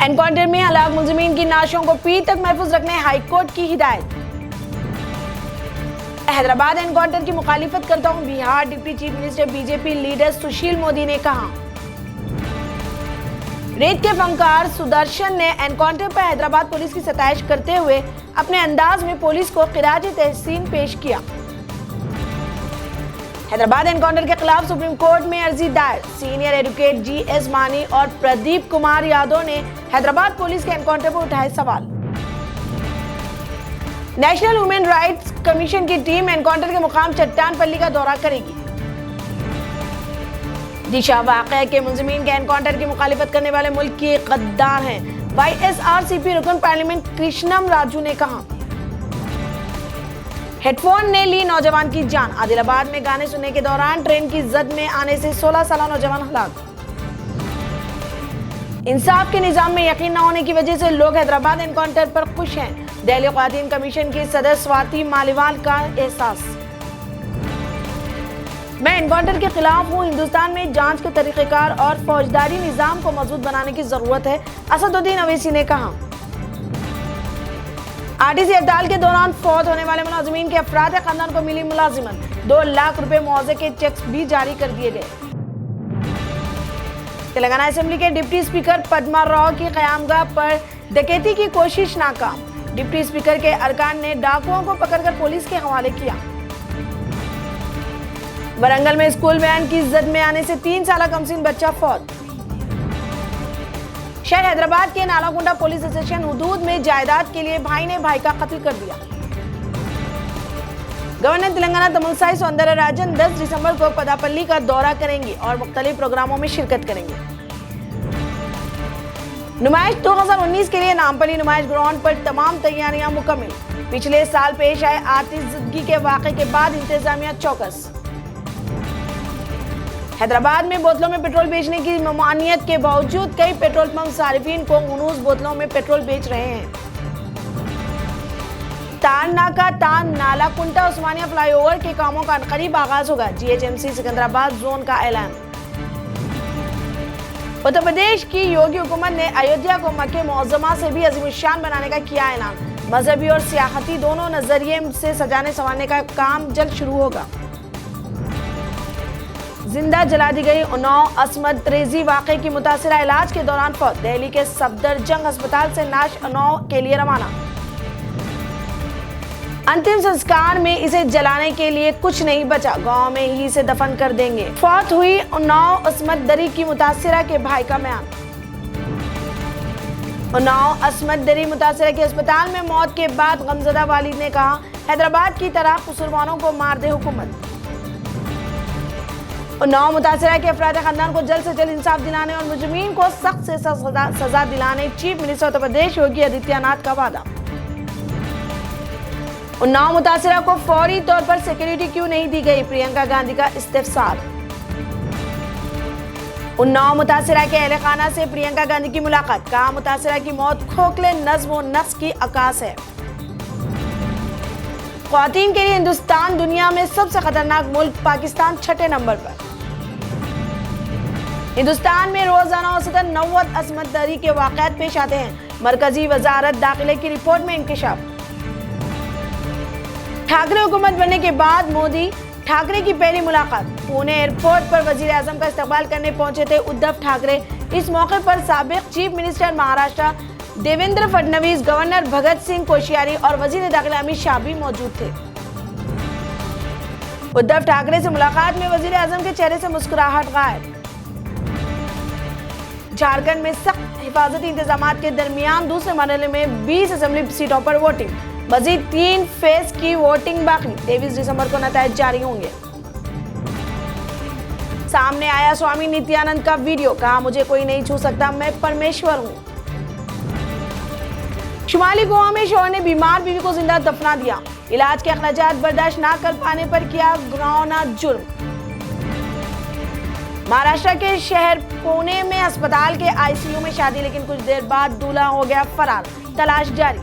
Encounter में हलाक मुलजिमीन की नाशों को पीर तक महफूज रखने हाईकोर्ट की हिदायत। हैदराबाद एनकाउंटर की मुखालिफत करता हूं, Bihar deputy chief minister BJP leader Sushil Modi ने कहा। रेत के फनकार सुदर्शन ने एनकाउंटर पर हैदराबाद पुलिस की सताइश करते हुए अपने अंदाज में पुलिस को खिराज तहसीन पेश किया। हैदराबाद एनकाउंटर के खिलाफ सुप्रीम कोर्ट में अर्जी दायर। सीनियर एडवोकेट जीएस मानी और प्रदीप कुमार यादव ने हैदराबाद पुलिस के एनकाउंटर पर उठाए सवाल। नेशनल ह्यूमन राइट्स कमीशन की टीम एनकाउंटर के मुकाम चट्टानपल्ली का दौरा करेगी। दिशा वाक़या के मुलजिमीन के एनकाउंटर की मुखालिफत करने वाले मुल्क के गद्दार हैं, वाईएसआरसीपी रुकन पार्लियामेंट कृष्णम राजू ने कहा। हेडफोन ने ली नौजवान की जान। आदिलाबाद में गाने सुनने के दौरान ट्रेन की जद में आने से 16 साल नौजवान हलाक। इंसाफ के निजाम में यकीन न होने की वजह से लोग हैदराबाद एनकाउंटर पर खुश हैं। दिल्ली ख्वातीन कमीशन की सदस्य स्वाति मालीवाल का एहसास। मैं एनकाउंटर के खिलाफ हूँ। हिंदुस्तान में जांच के तरीक़ेकार और फौजदारी निजाम को मजबूत बनाने की जरूरत है, असदुद्दीन अवैसी ने कहा। आरटीसी हड़ताल के दौरान फौत होने वाले मुलाजिमीन के अफराद खानदान को मिली मुलाजिमत। 2 लाख रुपए मुआवजे के चेक्स भी जारी कर दिए गए। तेलंगाना असेंबली के डिप्टी स्पीकर पद्मा राव की क़यामगाह पर डकैती की कोशिश नाकाम। डिप्टी स्पीकर के अरकान ने डाकुओं को पकड़कर पुलिस के हवाले किया। वरंगल में स्कूल वैन की जद में आने से 3 साल कमसीन बच्चा फौत। शहर हैदराबाद के नालाकुंडा पुलिस स्टेशन हुदूद में जायदाद के लिए भाई ने भाई का कत्ल कर दिया। गवर्नर तेलंगाना तमिलसाई सौंदरराजन 10 दिसंबर को पदापल्ली का दौरा करेंगे और मुख्तलिफ प्रोग्रामों में शिरकत करेंगे। नुमाइश 2019 के लिए नामपल्ली नुमाइश ग्राउंड पर तमाम तैयारियां मुकम्मल। पिछले साल पेश आए आतिशबाजी के वाक़े के बाद इंतजामिया चौकस। हैदराबाद में बोतलों में पेट्रोल बेचने की ममानियत के बावजूद कई पेट्रोल पंप सारिफिन को उनूस बोतलों में पेट्रोल बेच रहे हैं। तारनाका तार नालाकुंटा उस्मानिया फ्लाईओवर के कामों का करीब आगाज होगा। जीएचएमसी सिकंदराबाद जोन का ऐलान। उत्तर प्रदेश की योगी हुकूमत ने अयोध्या को मक्के मुअज़्ज़मा से भी अज़ीमुश्शान बनाने का किया ऐलान। मजहबी और सियाहती दोनों नजरिए से सजाने संवारने का काम जल्द शुरू होगा। जिंदा जला दी गई उन्नाव असमत रेजी वाक़े की मुतासिरा इलाज के दौरान फौत। दिल्ली के सफदरजंग अस्पताल से नाश उन्नाव के लिए रवाना। अंतिम संस्कार में इसे जलाने के लिए कुछ नहीं बचा, गांव में ही इसे दफन कर देंगे। फौत हुई उन्नाव असमत दरी की मुतासिरा के भाई का बयान। उन्नाव असमत दरी मुतासिरा के अस्पताल में मौत के बाद गमजदा वालिद ने कहा, हैदराबाद की तरह कसूरवारों को मार दे हुकूमत। उन्नाव मुतासिरा के अफराद खानदान को जल्द से जल्द इंसाफ दिलाने और मुजरिमीन को सख्त से सख्त सजा दिलाने चीफ मिनिस्टर उत्तर प्रदेश योगी आदित्यनाथ का वादा। उन्नाव मुतासिरा को फौरी तौर पर सिक्योरिटी क्यों नहीं दी गई, प्रियंका गांधी का इस्तिफसार। उन्नाव मुतासिरा के अहले खाना से प्रियंका गांधी की मुलाकात। कहा, मुतासिरा की मौत खोखले नज्म व नफ्स की अकास है। ख्वातीन के लिए हिंदुस्तान दुनिया में सबसे खतरनाक मुल्क, पाकिस्तान 6ठे नंबर पर। हिंदुस्तान में रोजाना औसतन 90 असमत दरी के वाक़यात पेश आते हैं। मरकजी वजारत दाखिले की रिपोर्ट में इंकशाफ। ठाकरे हुकूमत बनने के बाद मोदी ठाकरे की पहली मुलाकात। पुणे एयरपोर्ट पर वजीर आजम का इस्तकबाल करने पहुंचे थे उद्धव ठाकरे। इस मौके पर साबिक chief minister Maharashtra Devendra Fadnavis, governor Bhagat Singh Koshyari और वजीर दाखिला अमित शाह भी मौजूद थे। उद्धव ठाकरे से मुलाकात में वजीर आजम के चेहरे से मुस्कुराहट गायब। झारखंड में सख्त हिफाजती इंतजामात के दरमियान दूसरे मरहले में 20 असेंबली सीटों पर वोटिंग। मजीद 3 फेज की वोटिंग बाकी। 23 दिसंबर को नतीजे जारी होंगे। सामने आया स्वामी नित्यानंद का वीडियो। कहा, मुझे कोई नहीं छू सकता, मैं परमेश्वर हूं। शुमाली गोवा में शौहर ने बीमार बीवी को जिंदा दफना दिया। इलाज के अखराजात बर्दाश्त न कर पाने पर किया घिनौना जुर्म। महाराष्ट्र के शहर पुणे में अस्पताल के आईसीयू में शादी, लेकिन कुछ देर बाद दूल्हा हो गया फरार। तलाश जारी।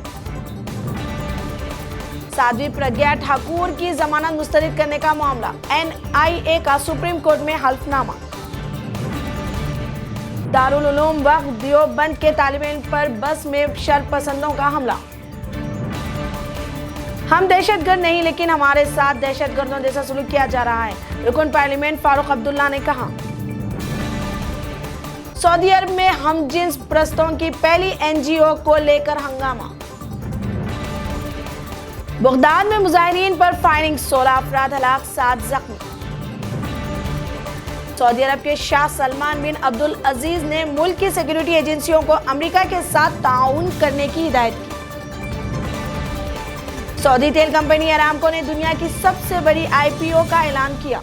साध्वी प्रज्ञा ठाकुर की जमानत मुस्तरद करने का मामला। एनआईए का सुप्रीम कोर्ट में हल्फनामा। दारुल उलूम वक्फ देवबंद के तालिब इल्म पर बस में शरपसंदों का हमला। हम दहशतगर्द नहीं, लेकिन हमारे साथ दहशतगर्दों जैसा सलूक किया जा रहा है, रुकन पार्लियामेंट फारूक अब्दुल्ला ने कहा। सऊदी अरब में हम जिन्स प्रस्तों की पहली एनजीओ को लेकर हंगामा। बगदाद में मुजाहिरीन पर फायरिंग, 16 अफराद हलाक, 7 जख्मी। सऊदी अरब के शाह सलमान बिन अब्दुल अजीज ने मुल्क की सिक्योरिटी एजेंसियों को अमेरिका के साथ ताउन करने की हिदायत की। सऊदी तेल कंपनी अरामको ने दुनिया की सबसे बड़ी आईपीओ का ऐलान किया।